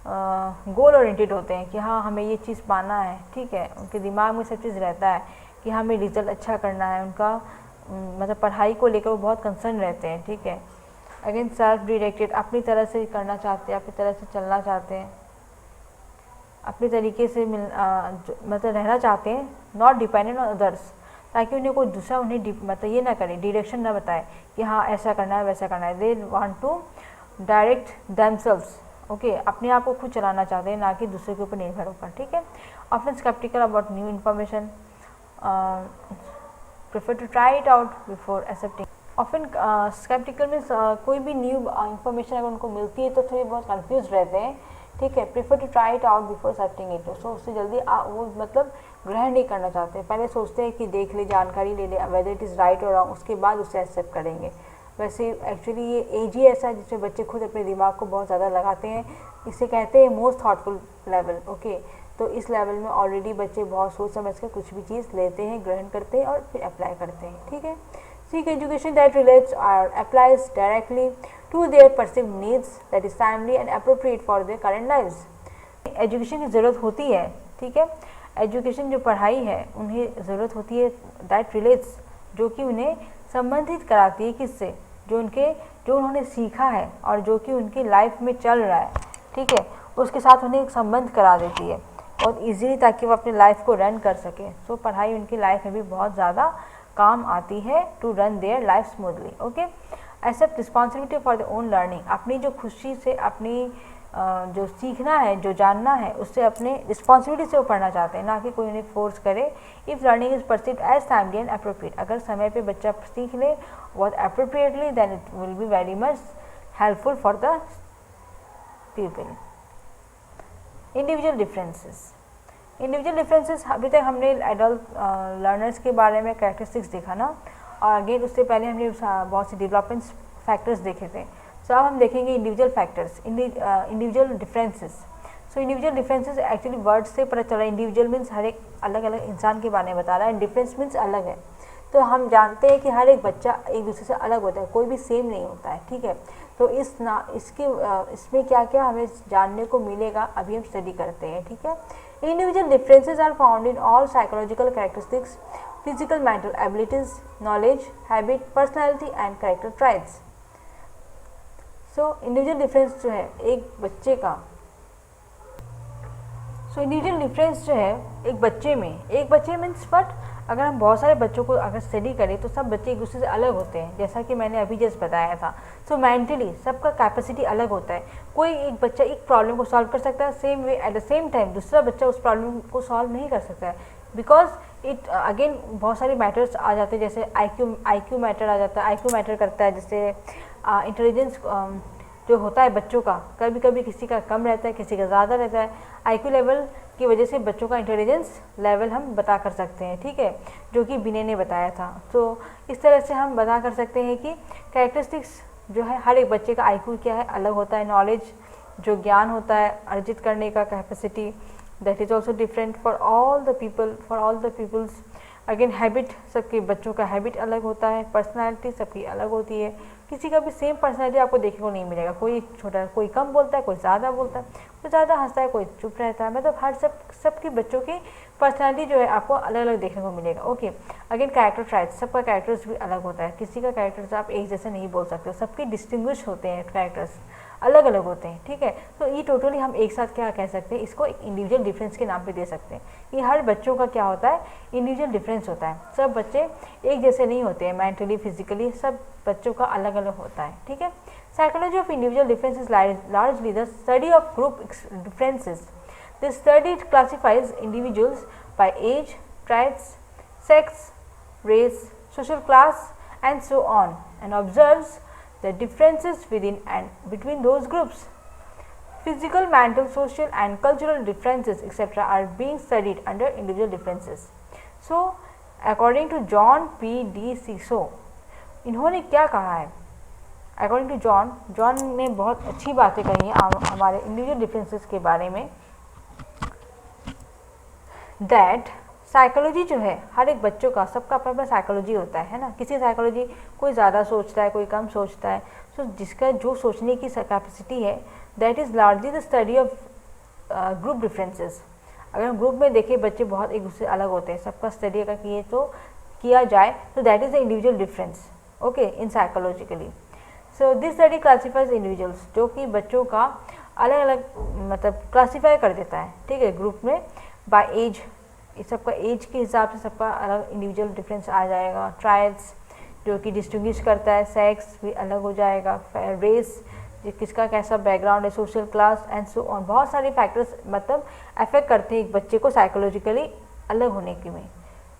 गोल ओरिएंटेड होते हैं कि हाँ हमें ये चीज़ पाना है, ठीक है, उनके दिमाग में सब चीज़ रहता है कि हमें रिज़ल्ट अच्छा करना है, उनका मतलब पढ़ाई को लेकर वो बहुत कंसर्न रहते हैं, ठीक है। अगेन सेल्फ डायरेक्टेड, अपनी तरह से करना चाहते हैं, अपनी तरह से चलना चाहते हैं, अपने तरीके से मतलब रहना चाहते हैं, नॉट डिपेंडेंट ऑन अदर्स, ताकि उन्हें कोई दूसरा उन्हें मतलब ये ना करे, डायरेक्शन ना बताए कि हाँ ऐसा करना है वैसा करना है। They want to direct themselves, okay, अपने आप को खुद चलाना चाहते हैं, ना कि दूसरे के ऊपर निर्भर होकर, ठीक है। Often skeptical about new information, prefer to try it out before accepting. Often skeptical means कोई भी न्यू इन्फॉर्मेशन अगर उनको मिलती है तो थोड़ी बहुत कन्फ्यूज रहते हैं, ठीक है। Prefer to try it out before accepting it, so उससे जल्दी वो मतलब ग्रहण नहीं करना चाहते, पहले सोचते हैं कि देख ले, जानकारी ले ले, वेदर इट इज़ राइट और रॉन्ग, उसके बाद उसे एक्सेप्ट करेंगे। वैसे एक्चुअली ये एज ही ऐसा है जिसमें बच्चे खुद अपने दिमाग को बहुत ज़्यादा लगाते हैं, इसे कहते हैं मोस्ट थॉटफुल लेवल, ओके। तो इस लेवल में ऑलरेडी बच्चे बहुत सोच समझ कर कुछ भी चीज़ लेते हैं, ग्रहण करते हैं और फिर अप्लाई करते हैं, ठीक है। Seek education that relates or applies directly to their perceived needs, that is timely and appropriate for their current lives. Education की ज़रूरत होती है, ठीक है। एजुकेशन जो पढ़ाई है उन्हें ज़रूरत होती है दैट रिलेट्स, जो कि उन्हें संबंधित कराती है किससे, जो उन्होंने सीखा है और जो कि उनकी लाइफ में चल रहा है, ठीक है, उसके साथ उन्हें एक संबंध करा देती है बहुत ईजीली, ताकि वो अपनी लाइफ को रन कर सके। सो पढ़ाई उनकी लाइफ में भी बहुत ज़्यादा काम आती है to run their life smoothly, okay. Accept responsibility for the own learning, अपनी जो खुशी से अपनी जो सीखना है, जो जानना है, उससे अपने रिस्पॉन्सिबिलिटी से वो पढ़ना चाहते हैं, ना कि कोई उन्हें फोर्स करे। If learning is perceived as timely and appropriate, अगर समय पे बच्चा सीख ले बहुत appropriately, then it will be very much helpful for the people. Individual differences, individual differences अभी तक हमने एडल्ट लर्नर्स के बारे में कैरेक्टरिस्टिक्स देखा ना, और अगेन उससे पहले हमने बहुत से डेवलपमेंट फैक्टर्स देखे थे। सो अब हम देखेंगे individual factors, individual differences. So individual differences actually word से पता चला, इंडिविजुअल मीन्स हर एक अलग अलग इंसान के बारे में बता रहा है, डिफरेंस मीन्स अलग है। तो हम जानते हैं कि हर एक बच्चा एक दूसरे से अलग होता है, कोई भी सेम नहीं होता है, ठीक है। तो इसमें क्या क्या हमें जानने को मिलेगा अभी हम स्टडी करते हैं, ठीक है। Individual differences are found in all psychological characteristics, physical, mental abilities, knowledge, habit, personality and character traits. So individual difference जो है एक बच्चे का, individual difference जो है एक बच्चे मीन्स बट अगर हम बहुत सारे बच्चों को अगर स्टडी करें तो सब बच्चे एक दूसरे से अलग होते हैं, जैसा कि मैंने अभी जस्ट बताया था। सो मेंटली सबका कैपेसिटी अलग होता है, कोई एक बच्चा एक प्रॉब्लम को सॉल्व कर सकता है, same way at the same time दूसरा बच्चा उस प्रॉब्लम को सॉल्व नहीं कर सकता है, बिकॉज इट अगेन बहुत सारे मैटर्स आ जाते हैं, जैसे आई क्यू मैटर आ जाता है, आई क्यू मैटर करता है, जैसे इंटेलिजेंस जो होता है बच्चों का, कभी कभी किसी का कम रहता है, किसी का ज़्यादा रहता है। आईक्यू लेवल की वजह से बच्चों का इंटेलिजेंस लेवल हम बता कर सकते हैं, ठीक है, जो कि विनय ने बताया था। तो इस तरह से हम बता कर सकते हैं कि कैरेक्टरिस्टिक्स जो है हर एक बच्चे का आईक्यू क्या है अलग होता है। नॉलेज जो ज्ञान होता है अर्जित करने का capacity, that is also different for all the peoples. Again habit, सबके बच्चों का हैबिट अलग होता है। पर्सनैलिटी सबकी अलग होती है, किसी का भी सेम पर्सनैलिटी आपको देखने को नहीं मिलेगा, कोई छोटा, कोई कम बोलता है, कोई ज़्यादा बोलता है, कोई ज़्यादा हंसता है, कोई चुप रहता है, मतलब हर सबके बच्चों की पर्सनैलिटी जो है आपको अलग अलग देखने को मिलेगा। ओके, अगेन कैरेक्टर ट्राइट्स, सबका कैरेक्टर्स भी अलग होता है, किसी का कैरेक्टर्स आप एक जैसे नहीं बोल सकते हो, सबके डिस्टिंग्विश होते हैं, कैरेक्टर्स अलग अलग होते हैं, ठीक है। तो ये टोटली हम एक साथ क्या कह सकते हैं, इसको एक इंडिविजुअल डिफरेंस के नाम पे दे सकते हैं। ये हर बच्चों का क्या होता है, इंडिविजुअल डिफरेंस होता है, सब बच्चे एक जैसे नहीं होते हैं, मेंटली फिजिकली सब बच्चों का अलग अलग होता है, ठीक है। Psychology of individual differences largely the study of group differences. This study classifies individuals by age, tribes, sex, race, social class and so on, and observes the differences within and between those groups. Physical, mental, social and cultural differences etc. are being studied under individual differences. So according to John P. D. Ciso, इन्होंने क्या कहा है, according to John ने बहुत अच्छी बातें कही हैं हमारे इंडिविजुअल डिफरेंसेस के बारे में, दैट साइकोलॉजी जो है हर एक बच्चों का, सबका अपना अपना साइकोलॉजी होता है ना, किसी साइकोलॉजी कोई ज़्यादा सोचता है, कोई कम सोचता है। सो जिसका जो सोचने की कैपेसिटी है, that is largely the study of group differences. अगर हम ग्रुप में देखें बच्चे बहुत एक दूसरे अलग होते हैं, सबका स्टडी अगर किया जाए तो that is the individual difference okay in psychologically. So this study classifies individuals, जो कि बच्चों का अलग अलग मतलब क्लासीफाई कर देता है, ठीक है, ग्रुप में बाय एज, सबका एज के हिसाब से सबका अलग इंडिविजुअल डिफरेंस आ जाएगा। ट्रायल्स जो कि डिस्टिंग्विश करता है, सेक्स भी अलग हो जाएगा, रेस किसका कैसा बैकग्राउंड है, social class and so on, बहुत सारे फैक्टर्स मतलब अफेक्ट करते हैं एक बच्चे को साइकोलॉजिकली अलग होने के में,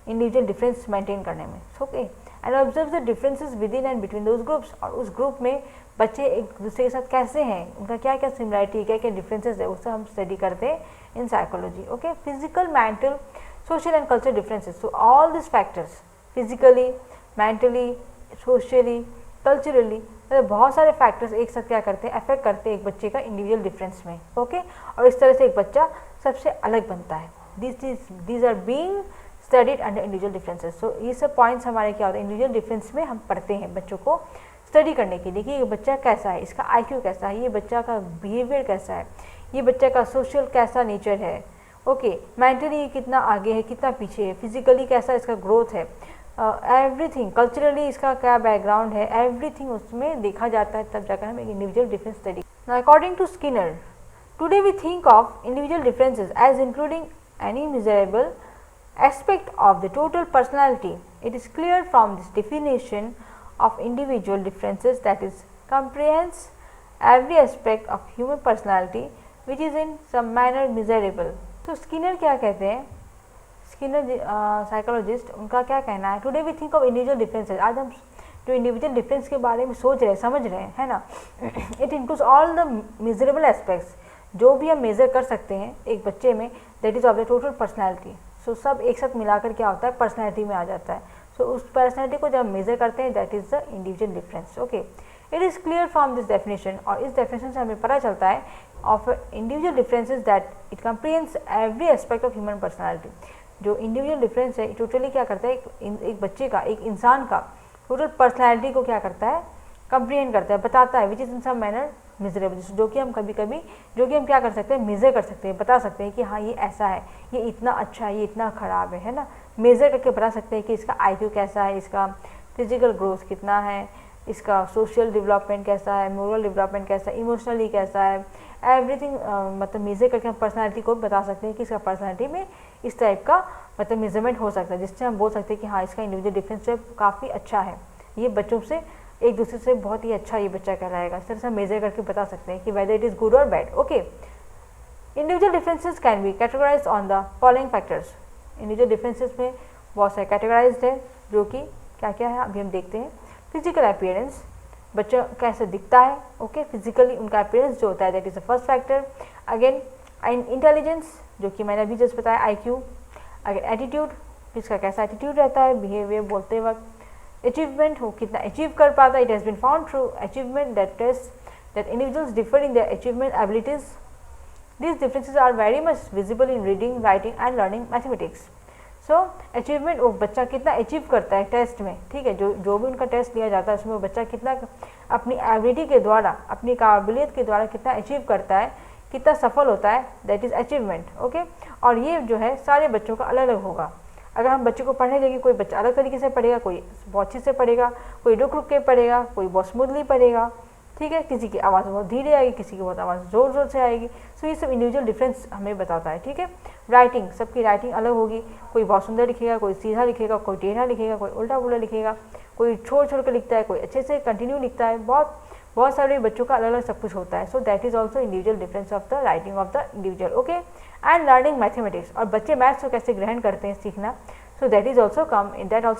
इंडिविजुअल डिफरेंस मेंटेन करने में। Okay, and observe the differences with in and between those groups, और उस ग्रुप में बच्चे एक दूसरे के साथ कैसे हैं, उनका क्या क्या सिमिलरिटी, क्या क्या डिफरेंसेस है, उससे हम स्टडी करते हैं in psychology. Okay, physical, mental, social and cultural differences, so all this factors physically, mentally, socially, culturally, मतलब बहुत सारे फैक्टर्स एक साथ क्या करते हैं, अफेक्ट करते हैं एक बच्चे का इंडिविजुअल डिफरेंस में। ओके, और इस तरह से एक बच्चा सबसे अलग बनता है। These are being studied under individual differences. So ये सब पॉइंट्स हमारे क्या होते हैं, इंडिविजुअल डिफरेंस में हम पढ़ते हैं बच्चों को स्टडी करने के लिए कि ये बच्चा कैसा है, इसका IQ कैसा है, ये बच्चा का बिहेवियर कैसा है, ये बच्चा का सोशल कैसा नेचर है, ओके, मेंटली कितना आगे है, कितना पीछे है, फिजिकली कैसा इसका ग्रोथ है, एवरीथिंग, कल्चरली इसका क्या बैकग्राउंड है, एवरीथिंग उसमें देखा जाता है, तब जाकर हम एक individual difference study. According to Skinner, today we think of individual differences as including any miserable aspect of the total personality. It is clear from this definition of individual differences that is comprehends every aspect of human personality which is in some manner miserable. तो Skinner क्या कहते हैं, Skinner psychologist, उनका क्या कहना है, today we think of individual differences, आज हम जो इंडिविजुअल डिफरेंस के बारे में सोच रहे हैं, समझ रहे हैं, है ना, it includes all the miserable aspects, जो भी हम मेजर कर सकते हैं एक बच्चे में, that is of the total personality. So सब एक साथ मिलाकर क्या होता है, पर्सनैलिटी में आ जाता है। सो उस पर्सनैलिटी को जब मेजर करते हैं, that is the individual difference. Okay, it is clear from this definition, और इस डेफिनेशन से हमें पता चलता है of individual differences that it comprehends every aspect of human personality. जो इंडिविजुअल डिफरेंस है टोटली क्या करता है, एक बच्चे का, एक इंसान का टोटल पर्सनैलिटी को क्या करता है, कंप्रीहेंड करता है, बताता है, which is in some manner miserable, जो कि हम कभी कभी जो कि हम क्या कर सकते हैं, मेज़र कर सकते हैं, बता सकते हैं कि हाँ ये ऐसा है, ये इतना अच्छा है, ये इतना ख़राब है ना, मेज़र करके बता सकते हैं कि इसका IQ कैसा है, इसका फिजिकल ग्रोथ कितना है, इसका सोशल डेवलपमेंट कैसा है, मोरल डेवलपमेंट कैसा है, इमोशनली कैसा है, एवरीथिंग मतलब मेज़र करके हम पर्सनैलिटी को बता सकते हैं कि इसका पर्सनैलिटी में इस टाइप का मतलब मेजरमेंट हो सकता है, जिससे हम बोल सकते हैं कि हाँ इसका इंडिविजुअल डिफरेंस जो है काफ़ी अच्छा है, ये बच्चों से एक दूसरे से बहुत ही अच्छा ये बच्चा कहलाएगा। इस तरह से हम मेजर करके बता सकते हैं कि वेदर इट इज़ गुड और bad. Okay, individual differences can be categorised on the following factors. Individual differences में बहुत सारे कैटेगराइज्ड है, जो कि क्या क्या है अभी हम देखते हैं। फिजिकल अपीयरेंस, बच्चा कैसे दिखता है, ओके, फिजिकली उनका अपीयरेंस जो होता है, that is the first factor. Again intelligence, जो कि मैंने अभी जस्ट बताया, IQ। अगेन एटीट्यूड, किसका कैसा एटीट्यूड रहता है बिहेवियर बोलते वक्त। अचीवमेंट, हो कितना अचीव कर पाता है, it has been found through achievement that test that individuals differ in their achievement abilities. These differences are very much visible in reading, writing and learning mathematics. So achievement, वो बच्चा कितना achieve करता है test में, ठीक है, जो भी उनका टेस्ट लिया जाता है उसमें वो बच्चा कितना अपनी एबिलिटी के द्वारा, अपनी काबिलियत के द्वारा कितना अचीव करता है, कितना सफल होता है, दैट इज़ अचीवमेंट। ओके, और ये जो है सारे बच्चों का अलग अलग होगा। अगर हम बच्चे को पढ़ने देंगे, कोई बच्चा अलग तरीके से पढ़ेगा, कोई बहुत अच्छे से पढ़ेगा, कोई रुक रुक के पढ़ेगा, कोई बहुत स्मूथली पढ़ेगा, ठीक है, किसी की आवाज़ बहुत धीरे आएगी, किसी की बहुत आवाज़ ज़ोर ज़ोर से आएगी। सो ये सब इंडिविजुअल डिफरेंस हमें बताता है, ठीक है। राइटिंग, सबकी राइटिंग अलग होगी, कोई बहुत सुंदर लिखेगा, कोई सीधा लिखेगा, कोई टेढ़ा लिखेगा, कोई उल्टा पुल्टा लिखेगा, कोई छोड़ छोड़ कर लिखता है, कोई अच्छे से कंटिन्यू लिखता है, बहुत सारे बच्चों का अलग अलग सब कुछ होता है। So that is also individual difference of the writing of the individual. Okay, and learning mathematics, और बच्चे मैथ्स को कैसे ग्रहण करते हैं, सीखना, so that also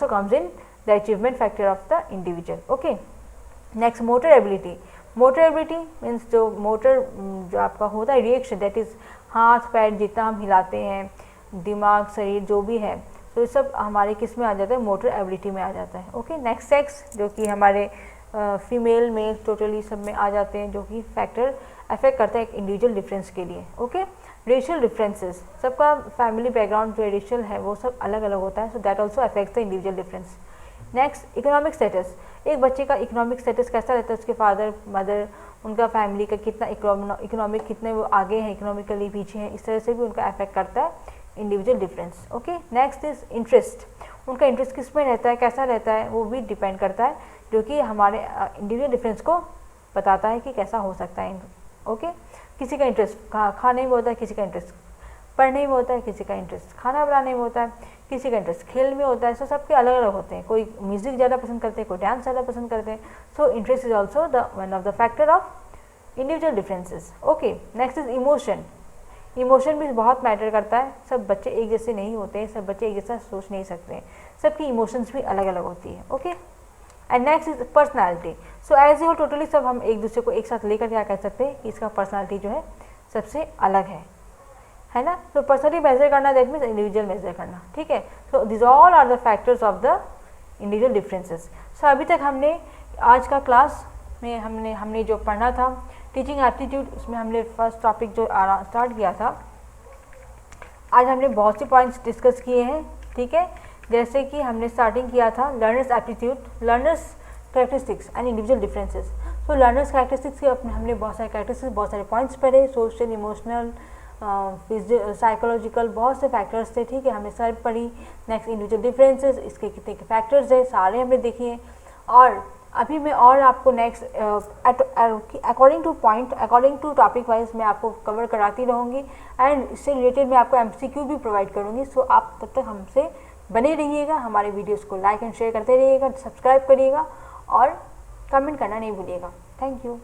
comes in the achievement factor of the individual. Okay, next motor ability. Motor ability means जो motor जो आपका होता है रिएक्शन, दैट इज़ हाथ पैर जितना हम हिलाते हैं, दिमाग शरीर जो भी है, तो ये सब हमारे किस में आ जाता है, मोटर एबिलिटी में आ जाता है। ओके, नेक्स्ट सेक्स, जो कि हमारे फीमेल मेल टोटली सब में आ जाते हैं, जो कि फैक्टर अफेक्ट करता है एक इंडिविजुअल डिफरेंस के लिए। ओके, रेशियल डिफरेंसेस, सबका फैमिली बैकग्राउंड जो रेशियल है वो सब अलग अलग होता है, so that also affects the individual difference. Next, economic status, एक बच्चे का इकोनॉमिक स्टेटस कैसा रहता है, उसके फादर मदर उनका फैमिली का कितना इकोनॉमिक कितने वो आगे हैं, इकोनॉमिकली पीछे हैं, इस तरह से भी उनका अफेक्ट करता है individual difference. Okay, next is interest. उनका इंटरेस्ट किस में रहता है, कैसा रहता है, वो भी डिपेंड करता है, जो कि हमारे इंडिविजुअल डिफरेंस को बताता है कि कैसा हो सकता है। ओके, किसी का इंटरेस्ट खाने में होता है, किसी का इंटरेस्ट पढ़ने में होता है, किसी का इंटरेस्ट खाना बनाने में होता है, किसी का इंटरेस्ट खेल में होता है। सो सबके अलग अलग होते हैं, कोई म्यूजिक ज़्यादा पसंद करते हैं, कोई डांस ज़्यादा पसंद करते हैं। So interest is also the one of the factor of individual differences. Okay, next is emotion. Emotion भी बहुत मैटर करता है। सब बच्चे एक जैसे नहीं होते हैं, सब बच्चे एक जैसा सोच नहीं सकते हैं, सबकी इमोशंस भी अलग अलग होती है। Okay, and next is personality. So as a totally सब हम एक दूसरे को एक साथ लेकर क्या कह सकते हैं कि इसका पर्सनैलिटी जो है सबसे अलग है ना। तो पर्सनली मेजर करना दैट मीन्स इंडिविजुअल मेजर करना, ठीक है। So this all are the factors of the individual differences. So अभी तक हमने आज का क्लास में हमने जो पढ़ा था टीचिंग एप्टीट्यूड, उसमें हमने फर्स्ट टॉपिक जो स्टार्ट किया था, आज हमने बहुत से पॉइंट्स डिस्कस किए हैं, ठीक है। जैसे कि हमने स्टार्टिंग किया था learners aptitude, learners characteristics and individual differences. So learners characteristics के अपने हमने बहुत सारे कैरेक्टरिस्टिक्स, बहुत सारे पॉइंट्स पढ़े, सोशल, इमोशनल, साइकोलॉजिकल, बहुत से फैक्टर्स थे, ठीक है, हमने सब पढ़ी। नेक्स्ट इंडिविजुअल डिफरेंसेस, इसके कितने के फैक्टर्स है सारे हमने देखे। और अभी मैं और आपको next according to topic wise मैं आपको कवर कराती रहूँगी एंड इससे रिलेटेड मैं आपको MCQ भी प्रोवाइड करूँगी। सो आप तब तक हमसे बने रहिएगा, हमारे वीडियोस को लाइक एंड शेयर करते रहिएगा, सब्सक्राइब करिएगा और कमेंट करना नहीं भूलिएगा। Thank you.